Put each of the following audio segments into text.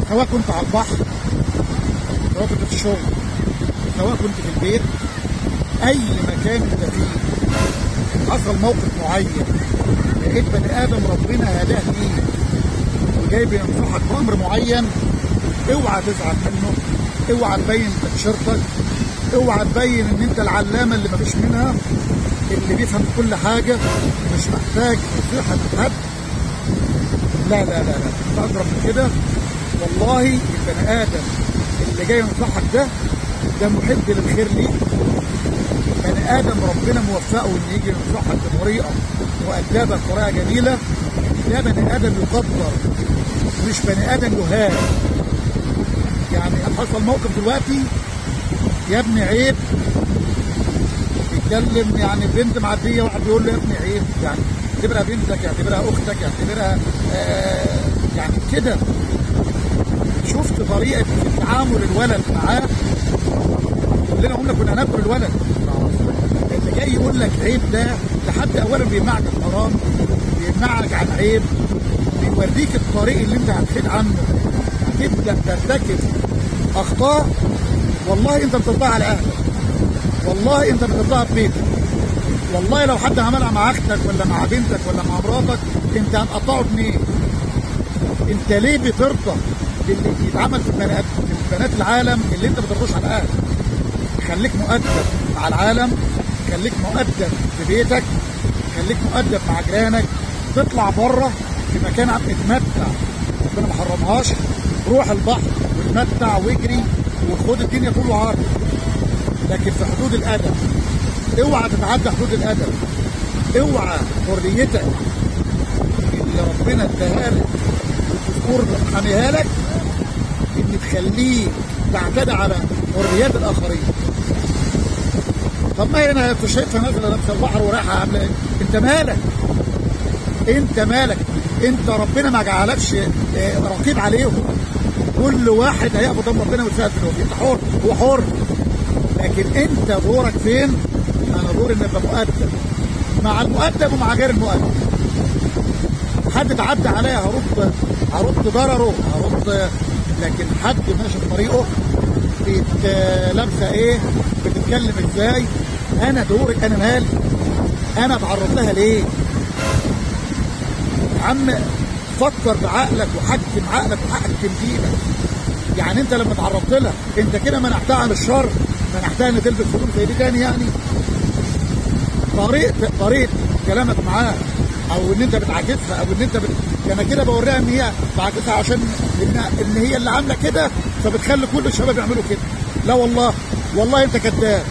سواء كنت على البحر، سواء كنت في الشغل، سواء كنت في البيت، اي مكان انت فيه حصل موقف معين لقيت بني ادم ربنا هداه ليه وجاي بينصحك بامر معين، اوعى تزعل منه، اوعى تبين تبشرتك، اوعى تبين ان انت العلامه اللي مفيش منها، اللي بيفهم كل حاجه، مش محتاج نصيحه من حد. لا لا لا لا، انت اقرب من كده. والله البني ادم اللي جاي ينصحك ده محب للخير ليك، بني ادم ربنا موفقه ان يجي ينصحك بطريقه مؤدبه بطريقه جميله، ده بني ادم يقدر، مش بني ادم يهان. يعني حصل موقف دلوقتي يا ابني عيب، يتكلم يعني بنت معديه واحد بيقول له يا ابني عيب، يعني اعتبرها بنتك، اعتبرها اختك، اعتبرها يعني كده. شفت طريقه تعامل الولد معاه، كلنا قلنا كنا هناكل الولد، اللي جاي يقول لك عيب ده لحد اولا بيمنعك الحرام، بيمنعك عن عيب، بيوريك الطريق اللي انت هتحيد عنه، هتبدا ترتكب اخطاء والله انت بتطلعها على اهلك، والله انت بتطلعها في بيتك، والله لو حد عملها مع اختك ولا مع بنتك ولا مع مراتك انت هتقطعه جنيه. انت ليه بترضى باللي يتعمل في بنات العالم اللي انت ما بترضاش على اهلك؟ خليك مؤدب مع العالم، خليك مؤدب في بيتك، خليك مؤدب مع جيرانك، تطلع بره في مكان عم تتمتع ربنا ما حرمهاش، روح البحر واتمتع واجري وخد الدنيا طول وعرض، لكن في حدود الادب. اوعى تتعدى حدود الادب، اوعى حريتك اللي ربنا اداها لك والدستور حاميها لك ان تخليك تعتدي على حريات الاخرين. طب ما هنا انت شايفها نازله لابسه البحر ورايحه عامله ايه؟ انت مالك؟ انت مالك؟ انت ربنا ما جعلكش رقيب عليهم، كل واحد هيقبض ضم ربنا ويتسال في الوقت، انت حر، هو حر، لكن انت دورك فين؟ انا دوري ان ابقى مؤدب مع المؤدب ومع غير المؤدب. حد تعدى عليا هرد ضرره، هرد، لكن حد ماشي في طريقه لابسه ايه، بتتكلم ازاي، انا دوري، انا مالي، انا اتعرض لها ليه؟ يا عم فكر بعقلك وحكم عقلك وحكم دينك. يعني انت لما تعرضت لها انت كده منعتها عن الشر، منعتها ان تلبس هدوم زي دي تاني. يعني طريقه كلامك معاها او ان انت بتعاكسها او ان انت انا كده بوريها ان هي بعاكسها عشان ان هي اللي عامله كده فبتخلي كل الشباب يعملوا كده. لا والله، والله انت كذاب،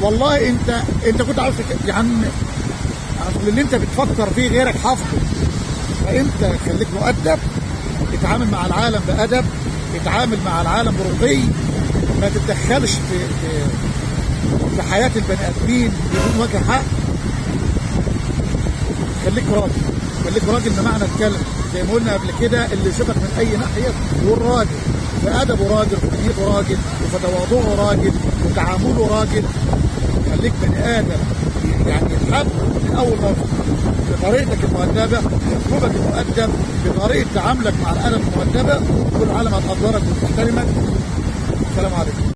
والله انت كنت عاوز يا عم، اصل اللي انت بتفكر فيه غيرك حافظه. فانت خليك مؤدب، اتعامل مع العالم بادب، اتعامل مع العالم برقي، ما تتدخلش في حياه البني ادمين بدون وجه حق. خليك راجل، خليك راجل بمعنى الكلمه، زي ما قلنا قبل كده، اللي يشوفك من اي ناحيه يقول راجل، فادبه راجل، وتنيته راجل، وتواضعه راجل، وتعامله راجل. خليك بني ادم يعني يتحب من اول مره، بطريقتك المؤدبه، باسلوبك المؤدب، بطريقه تعاملك مع العالم المؤدبه، كل العالم هتقدرك وتحترمك. السلام عليكم.